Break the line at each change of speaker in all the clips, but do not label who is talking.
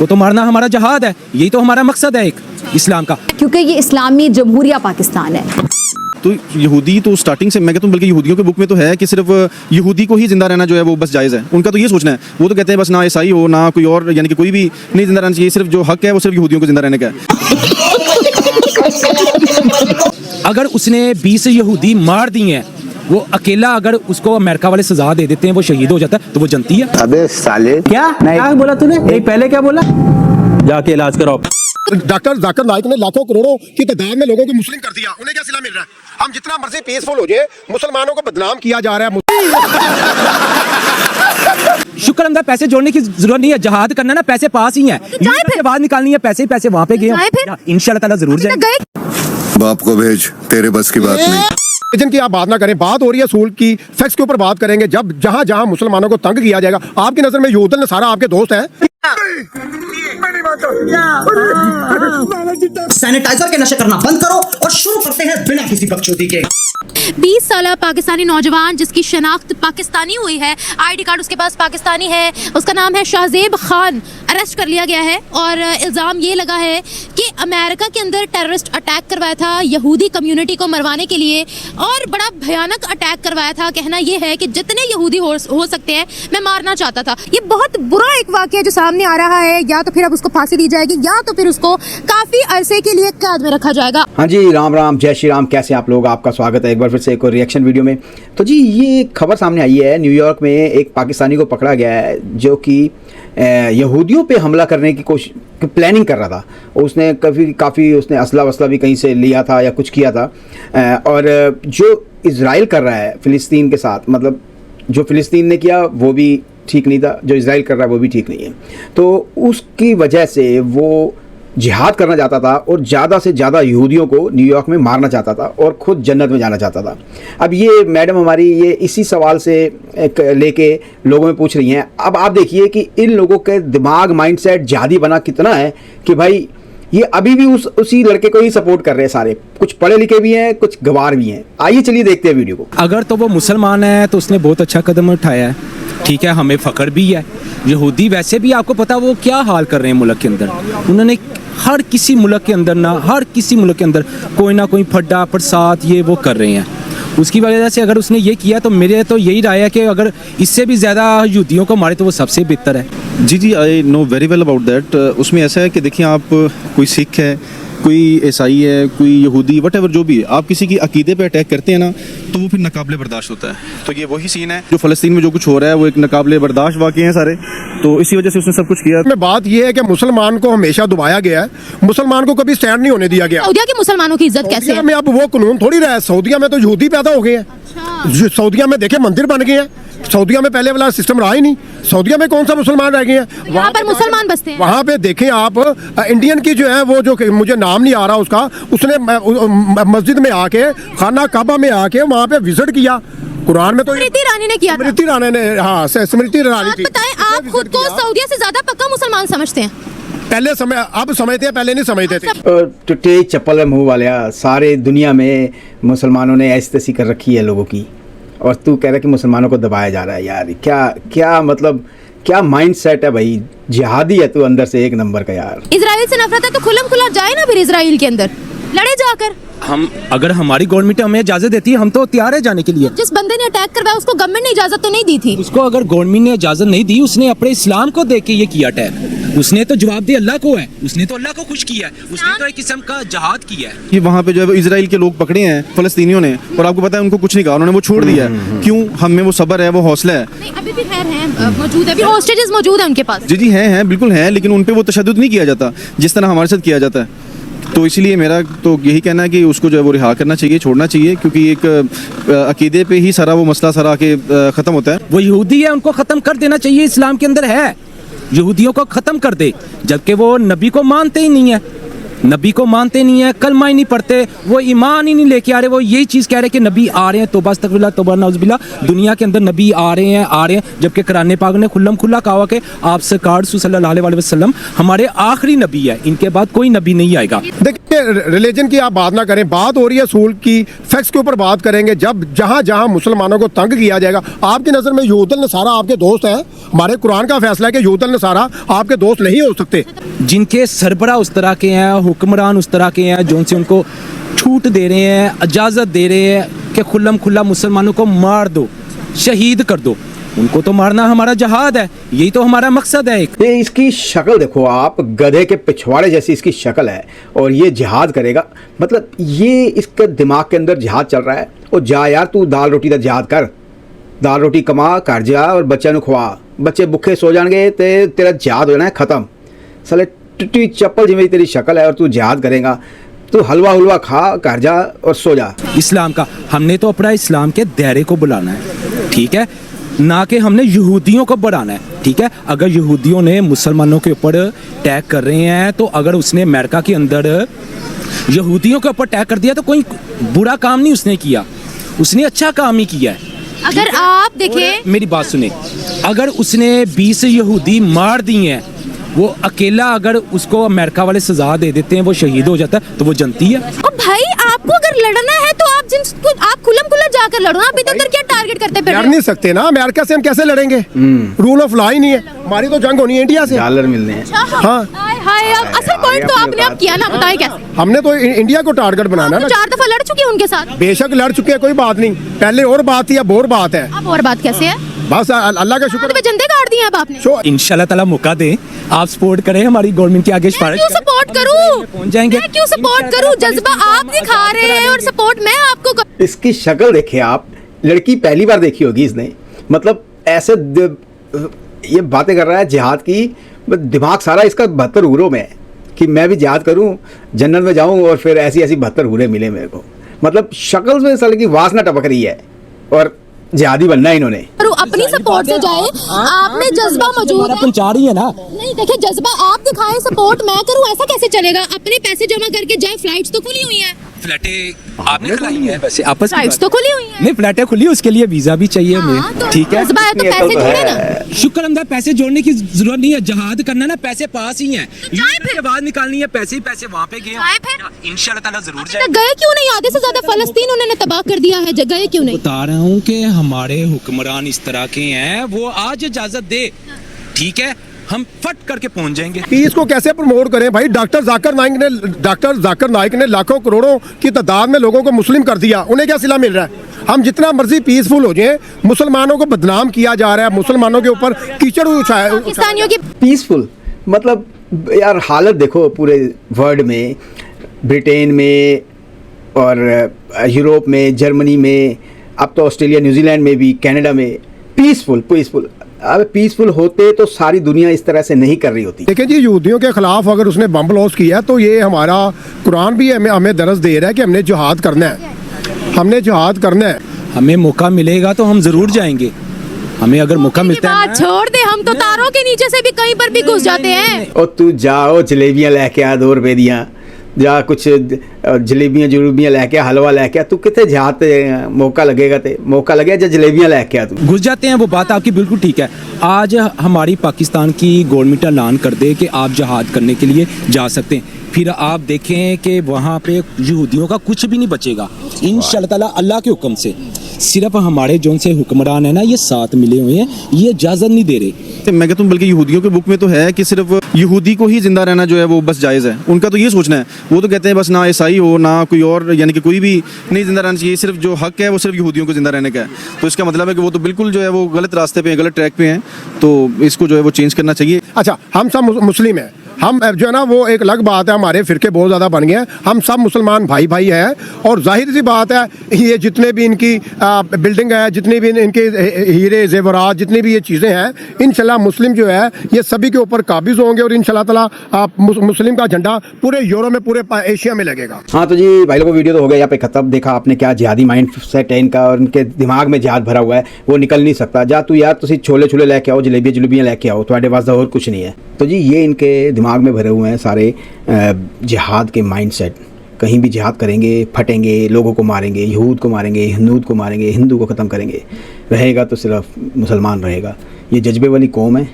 वो तो मारना हमारा जहाद है, यही तो हमारा मकसद है एक इस्लाम का,
क्योंकि ये इस्लामी जमहूरिया पाकिस्तान है।
तो यहूदी तो स्टार्टिंग से मैं कहता हूँ, बल्कि यहूदियों के बुक में तो है कि सिर्फ यहूदी को ही जिंदा रहना जो है वो बस जायज़ है। उनका तो ये सोचना है, वो तो कहते हैं बस ना ईसाई हो ना कोई और, यानी कि कोई भी नहीं जिंदा रहना चाहिए, सिर्फ जो हक है वो सिर्फ यहूदियों को जिंदा रहने का है।
अगर उसने 20 यहूदी मार दिए हैं, वो अकेला अगर उसको अमेरिका वाले सजा दे देते हैं, वो शहीद हो जाता है, तो वो जनती है।
अबे साले
क्या बोला तूने? एक पहले क्या बोला? जाके इलाज कराओ।
डॉक्टर जाकिर नाइक ने लाखों करोड़ों की तादाद में लोगों को मुस्लिम कर दिया, उन्हें क्या सिला मिल रहा है? हम जितना मर्जी पीसफुल हो जाए, मुसलमानों को बदनाम किया जा रहा है।
शुक्र अल्लाह, पैसे जोड़ने की जरूरत नहीं है, जहाद करना ना, पैसे पास ही है, आवाज निकालनी है, पैसे पैसे वहाँ पे गए, इंशाल्लाह ताला जरूर जाएंगे।
बाप को भेज, तेरे बस की बात नहीं।
जिनकी आप बात ना करें, बात हो रही है सूल की, फैक्ट्स के ऊपर बात करेंगे। जब जहां जहां मुसलमानों को तंग किया जाएगा, आपकी नजर में यहूदन नसारा आपके दोस्त हैं?
सैनिटाइजर के नशे करना बंद करो और शुरू करते हैं बिना किसी बकचोदी के।
20 साल पाकिस्तानी नौजवान जिसकी शनाख्त पाकिस्तानी हुई है, आईडी कार्ड उसके पास पाकिस्तानी है, उसका नाम है शाहजेब खान, अरेस्ट कर लिया गया है और इल्ज़ाम ये लगा है कि अमेरिका के अंदर टेररिस्ट अटैक करवाया था यहूदी कम्युनिटी को मरवाने के लिए, और बड़ा भयानक अटैक करवाया था। कहना ये है कि जितने यहूदी हो सकते हैं मैं मारना चाहता था। ये बहुत बुरा एक वाक़या जो सामने आ रहा है, या तो फिर अब उसको फांसी दी जाएगी या तो फिर उसको काफ़ी अरसे के लिए कैद में रखा जाएगा।
हाँ जी, राम राम, जय श्री राम। कैसे आप लोग? आपका स्वागत है एक बार फिर से एक और रिएक्शन वीडियो में। तो जी, ये खबर सामने आई है, न्यूयॉर्क में एक पाकिस्तानी को पकड़ा गया है जो कि यहूदियों पे हमला करने की कोशिश प्लानिंग कर रहा था। उसने काफ़ी उसने असला वसला भी कहीं से लिया था या कुछ किया था। और जो इज़राइल कर रहा है फ़िलिस्तीन के साथ, मतलब जो फ़िलिस्तीन ने किया वो भी ठीक नहीं था, जो इज़राइल कर रहा है वो भी ठीक नहीं है। तो उसकी वजह से वो जिहाद करना चाहता था और ज़्यादा से ज़्यादा यहूदियों को न्यूयॉर्क में मारना चाहता था और ख़ुद जन्नत में जाना चाहता था। अब ये मैडम हमारी ये इसी सवाल से लेके लोगों में पूछ रही हैं। अब आप देखिए कि इन लोगों के दिमाग माइंडसेट जिहादी बना कितना है कि भाई ये अभी भी उसी लड़के को ही सपोर्ट कर रहे हैं सारे, कुछ पढ़े लिखे भी हैं, कुछ गवार भी हैं। आइए चलिए देखते हैं वीडियो को।
अगर तो वो मुसलमान है तो उसने बहुत अच्छा कदम उठाया है, ठीक है, हमें फ़ख्र भी है। यहूदी वैसे भी आपको पता वो क्या हाल कर रहे हैं मुल्क के अंदर। उन्होंने हर किसी मुल्क के अंदर कोई ना कोई फड्डा प्रसाद ये वो कर रहे हैं। उसकी वजह से अगर उसने ये किया तो मेरे तो यही राय है कि अगर इससे भी ज़्यादा यहूदियों को मारे तो वो सबसे बेहतर है।
जी, I know very well about that. उसमें ऐसा है कि देखिए, आप कोई सिख है, कोई ईसाई है, कोई यहूदी, वट एवर जो भी है, आप किसी की अकीदे पे अटैक करते हैं ना, तो वो फिर नाकाबिले बर्दाश्त होता है। तो ये वही सीन है जो फ़लस्तीन में जो कुछ हो रहा है, वो एक नाकाबिले बर्दाश्त वाक़े हैं सारे। तो इसी वजह से उसने सब कुछ किया।
में बात ये है कि मुसलमान को हमेशा दबाया गया है, मुसलमान को कभी स्टैंड नहीं होने दिया गया।
सऊदिया के मुसलमानों की इज्जत कैसे है?
में अब वो कानून थोड़ी रहा है। सऊदिया में तो यहूदी पैदा हो गए हैं। सऊदिया में देखे मंदिर बन गए हैं। सऊदिया में पहले वाला सिस्टम रहा ही नहीं। सऊदिया में कौन सा मुसलमान रह गए हैं?
वहाँ पर मुसलमान बसते हैं।
वहाँ पे देखें आप, इंडियन की जो है वो, जो मुझे नाम नहीं आ रहा उसका, उसने मस्जिद में आके, खाना काबा में आके वहाँ पे विजिट किया। कुरान में तो
स्मृति ईरानी ने किया था।
स्मृति ईरानी ने, हाँ, स्मृति ईरानी थी।
बताएं, आप खुद को सऊदिया से ज्यादा पक्का मुसलमान समझते हैं?
पहले समय, अब समझते हैं, पहले नहीं समझते थे।
टुटे चप्पल मुँह वाले, सारे दुनिया में मुसलमानों ने ऐसी तैसी कर रखी है लोगों की, और तू कह रहा है कि मुसलमानों को दबाया जा रहा है। यार क्या मतलब क्या माइंडसेट है भाई? जिहादी है तू अंदर से एक नंबर का। यार
इजराइल से नफरत है तो खुलम खुला जाए ना फिर इजराइल के अंदर, लड़े जाकर।
हम अगर हमारी गवर्नमेंट हमें इजाज़त देती है, हम तो तैयार है जाने के लिए।
जिस बंदे ने अटैक करवाया उसको गवर्नमेंट ने इजाजत तो नहीं दी थी।
उसको अगर गवर्नमेंट ने इजाज़त नहीं दी, उसने अपने इस्लाम को देख के ये किया अटैक। उसने तो जवाब दिया अल्लाह को है, उसने तो अल्लाह को खुश किया है, उसने तो एक किस्म का जहाद किया है।
कि वहाँ पे जो है इजराइल के लोग पकड़े हैं फ़लस्तीनियों ने, और आपको पता है उनको कुछ नहीं कहा, उन्होंने वो छोड़ दिया है। क्यों? हमें वो सब्र है, वो हौसला है।
नहीं, अभी भी खैर है, मौजूद है, अभी हॉस्टेजेस मौजूद है उनके पास।
जी हैं, बिल्कुल हैं, लेकिन उन पे वो तशद्दुद नहीं किया जाता जिस तरह हमारे साथ किया जाता है। तो इसलिए मेरा तो यही कहना है कि उसको जो है वो रिहा करना चाहिए, छोड़ना चाहिए, क्योंकि एक अकीदे पे ही सारा वो मसला सारा के ख़त्म होता है।
वो यहूदी है, उनको ख़त्म कर देना चाहिए। इस्लाम के अंदर है, यहूदियों को ख़त्म कर दे, जबकि वो नबी को मानते ही नहीं है। नबी को मानते नहीं है, कलमा ही नहीं पढ़ते, वो ईमान ही नहीं लेके आ रहे। वो यही चीज़ कह रहे कि नबी आ रहे हैं, तौबा अस्तगफिरुल्लाह तौबा नाउज़ुबिल्लाह, दुनिया के अंदर नबी आ रहे हैं, जबकि कुरान पाक ने खुल्ला कहा कि आप सरकार सल्लल्लाहु अलैहि वसल्लम हमारे आखिरी नबी है, इनके बाद कोई नबी नहीं आएगा।
देखिए, रिलीजन की आप बात ना करें, बात हो रही है सूल की, फैक्ट्स के ऊपर बात करेंगे। जब जहाँ जहाँ मुसलमानों को तंग किया जाएगा, आपकी नज़र में यहूदल नसारा आपके दोस्त हैं? हमारे कुरान का फैसला है कि यहूदल नसारा आपके दोस्त नहीं हो सकते।
जिनके सरबरा उस तरह के हैं, हुक्मरान उस तरह के हैं, जो उनसे उनको छूट दे रहे हैं, इजाज़त दे रहे हैं कि खुल्ला मुसलमानों को मार दो, शहीद कर दो, उनको तो मारना हमारा जहाद है, यही तो हमारा मकसद है।
ये इसकी शक्ल देखो आप, गधे के पिछवाड़े जैसी इसकी शक्ल है, और ये जिहाद करेगा। मतलब ये इसके दिमाग के अंदर जिहाद चल रहा है। और जा यार, तू दाल रोटी का जिहाद कर, दाल रोटी कमा, घर जा और बच्चे ਨੂੰ ਖਵਾ, बच्चे भुखे सो जाएंगे तो तेरा जिहाद हो जाना है ख़त्म। साले टुट्टी चप्पल जिमें तेरी शक्ल है और तू जिहाद करेगा, तू हलवा खा, घर जा और सो जा।
इस्लाम का हमने तो अपना इस्लाम के दायरे को बुलाना है, ठीक है, ना कि हमने यहूदियों को बढ़ाना है, ठीक है। अगर यहूदियों ने मुसलमानों के ऊपर अटैक कर रहे हैं, तो अगर उसने अमेरिका के अंदर यहूदियों के ऊपर अटैक कर दिया तो कोई बुरा काम नहीं उसने किया, उसने अच्छा काम ही किया है।
अगर आप देखें,
मेरी बात सुने, अगर उसने 20 यहूदी मार दिए हैं, वो अकेला अगर उसको अमेरिका वाले सजा दे देते हैं, वो शहीद हो जाता है, तो वो जनती है।
और भाई आपको अगर लड़ना है तो आप खुल्ला जाकर लड़ो ना, आप इधर उधर क्या टारगेट करते
लड़ नहीं सकते ना, अमेरिका से हम कैसे लड़ेंगे? रूल ऑफ लॉ ही नहीं है, हमारी तो जंग होनी है इंडिया से।
डॉलर मिलने हैं।
हाँ,
हाय, अब असल पॉइंट तो आपने अब किया ना, बताएं कैसे?
हमने तो इंडिया को टारगेट बनाना ना।
4 दफा लड़ चुके हैं उनके साथ।
बेशक लड़ चुके हैं, कोई बात नहीं, पहले और बात थी, अब और बात है।
अब और बात कैसे है?
बस अल्लाह का शुक्र
पे झंडे गाड़ दिए अब आपने।
इंशाल्लाह ताला मौका दें, आप सपोर्ट करें हमारी गवर्नमेंट की आगे सिफारिश
क्यों सपोर्ट करूं?
पहुंच जाएंगे।
मैं क्यों सपोर्ट करूं? जज्बा आप दिखा रहे हैं और सपोर्ट मैं आपको
इसकी शक्ल देखिए आप, लड़की पहली बार देखी होगी इसने, मतलब ऐसे ये बातें कर रहा है जिहाद की, दिमाग सारा इसका 72 हूरों में है कि मैं भी जिहाद करूं, जन्नत में जाऊं और फिर ऐसी 72 हूरें मिले मेरे को। मतलब शक्ल में साले की वासना टपक रही है और जिहादी बनना है इन्होंने।
अपनी सपोर्ट से जाए, आप में जज्बा मौजूद है,
पंचा रही है ना।
नहीं देखिए, जज्बा आप दिखाएं, सपोर्ट मैं करूं, ऐसा कैसे चलेगा? अपने पैसे जमा करके जाए, फ्लाइट्स तो खुली हुई हैं।
फ्लैटें आपने खुलाई है वैसे, आपस में
फ्लाइट्स तो खुली हुई हैं।
नहीं, फ्लैटें खुली, उसके लिए वीजा भी चाहिए हमें,
तो
ठीक है।
जज्बा है तो पैसे जोड़े ना।
शुक्र अल्लाह, पैसे जोड़ने की जरूरत नहीं है, जहाद करना ना, पैसे पास ही हैं, फिर आवाज निकालनी है, पैसे ही पैसे वहाँ पे गए, इंशाल्लाह ताला जरूर जाए।
गए क्यों नहीं? आधे से ज्यादा फलस्तीन उन्होंने तबाह कर दिया है, गए क्यों नहीं?
बता रहा हूँ कि हमारे हुक्मरान इस तरह के हैं, वो आज इजाजत दे, ठीक है, हम फट करके पहुंच जाएंगे।
पीस को कैसे प्रमोट करें भाई? डॉक्टर जाकिर नाइक ने लाखों करोड़ों की तादाद में लोगों को मुस्लिम कर दिया, उन्हें क्या सिला मिल रहा है? हम जितना मर्जी पीसफुल हो जाए, मुसलमानों को बदनाम किया जा रहा है, मुसलमानों के ऊपर कीचड़ उछाया।
पाकिस्तानियों की
पीसफुल मतलब यार हालत देखो पूरे वर्ल्ड में, ब्रिटेन में और यूरोप में, जर्मनी में, अब तो ऑस्ट्रेलिया न्यूजीलैंड में भी, कनाडा में पीसफुल। अब पीसफुल होते तो सारी दुनिया इस तरह से नहीं कर रही होती।
देखिए जी, यहूदियों के खिलाफ अगर उसने बम ब्लास्ट किया तो ये हमारा कुरान भी हमें दरस दे रहा है कि हमने जिहाद करना है, हमने जिहाद करना है।
हमें मौका मिलेगा तो हम जरूर जाएंगे, हमें अगर मौका मिलता है।
छोड़ दे, हम तो तारों के नीचे से भी कहीं पर भी घुस जाते हैं।
और तू जाओ जलेबियां लेके आ, 2 रुपए दियाँ, जा कुछ जलेबियां लेके आ, हलवा लेके आ, तू कितने जाते मौका लगेगा जब जलेबियां लेके आ, तू
घुस जाते हैं। वो बात आपकी बिल्कुल ठीक है। आज हमारी पाकिस्तान की गवर्नमेंट ऐलान कर दे कि आप जहाद करने के लिए जा सकते हैं, फिर आप देखें कि वहाँ पे यहूदियों का कुछ भी नहीं बचेगा इंशाअल्लाह ताला, अल्लाह के हुक्म से। सिर्फ हमारे जो से हुक्मरान है ना, ये साथ मिले हुए हैं, ये इजाज़त नहीं दे रहे।
मैं कहता हूँ बल्कि यहूदियों के बुक में तो है कि सिर्फ यहूदी को ही जिंदा रहना जो है वो बस जायज़ है, उनका तो ये सोचना है। वो तो कहते हैं बस ना ईसाई हो ना कोई और, यानी कि कोई भी नहीं जिंदा रहना चाहिए, सिर्फ जो हक है वो सिर्फ यहूदियों को जिंदा रहने का है। तो इसका मतलब है कि वो तो बिल्कुल जो है वो गलत रास्ते पे हैं, गलत ट्रैक पे हैं, तो इसको जो है वो चेंज करना चाहिए।
अच्छा, हम सब मुस्लिम हैं, हम जो है ना वो एक अलग बात है, हमारे फिरके बहुत ज़्यादा बन गए हैं, हम सब मुसलमान भाई हैं। और जाहिर सी बात है, ये जितने भी इनकी बिल्डिंग है, जितने भी इनके हीरे जेवरात, जितनी भी ये चीज़ें हैं, इंशाल्लाह मुस्लिम जो है ये सभी के ऊपर काबिज होंगे और इंशाल्लाह ताला मुस्लिम का झंडा पूरे यूरोप में, पूरे एशिया में लगेगा।
हाँ तो जी भाई लोगों, वीडियो तो हो गया यहाँ पे खत्म। देखा आपने क्या जिहादी माइंड सेट है इनका, और इनके दिमाग में जिहाद भरा हुआ है, वो निकल नहीं सकता। जा तू यार, तुसी छोले लेके आओ, जलेबियां लेके आओ, तुम्हारे पास और कुछ नहीं है। तो जी ये इनके दिमाग दिमाग में भरे हुए हैं सारे जिहाद के माइंडसेट। कहीं भी जिहाद करेंगे, फटेंगे, लोगों को मारेंगे, यहूद को मारेंगे, हिंदू को मारेंगे, हिंदू को ख़त्म करेंगे, रहेगा तो सिर्फ मुसलमान रहेगा। ये जज्बे वाली कौम है,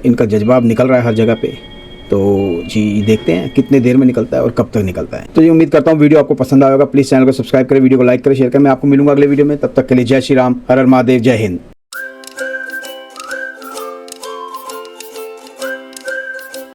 इनका जज्बा अब निकल रहा है हर जगह पे। तो जी देखते हैं कितने देर में निकलता है और कब तक निकलता है। तो ये उम्मीद करता हूँ वीडियो आपको पसंद आएगा। प्लीज़ चैनल को सब्सक्राइब करें, वीडियो को लाइक करें, शेयर करें। मैं आपको मिलूंगा अगले वीडियो में, तब तक के लिए जय श्री राम, हर हर महादेव, जय हिंद।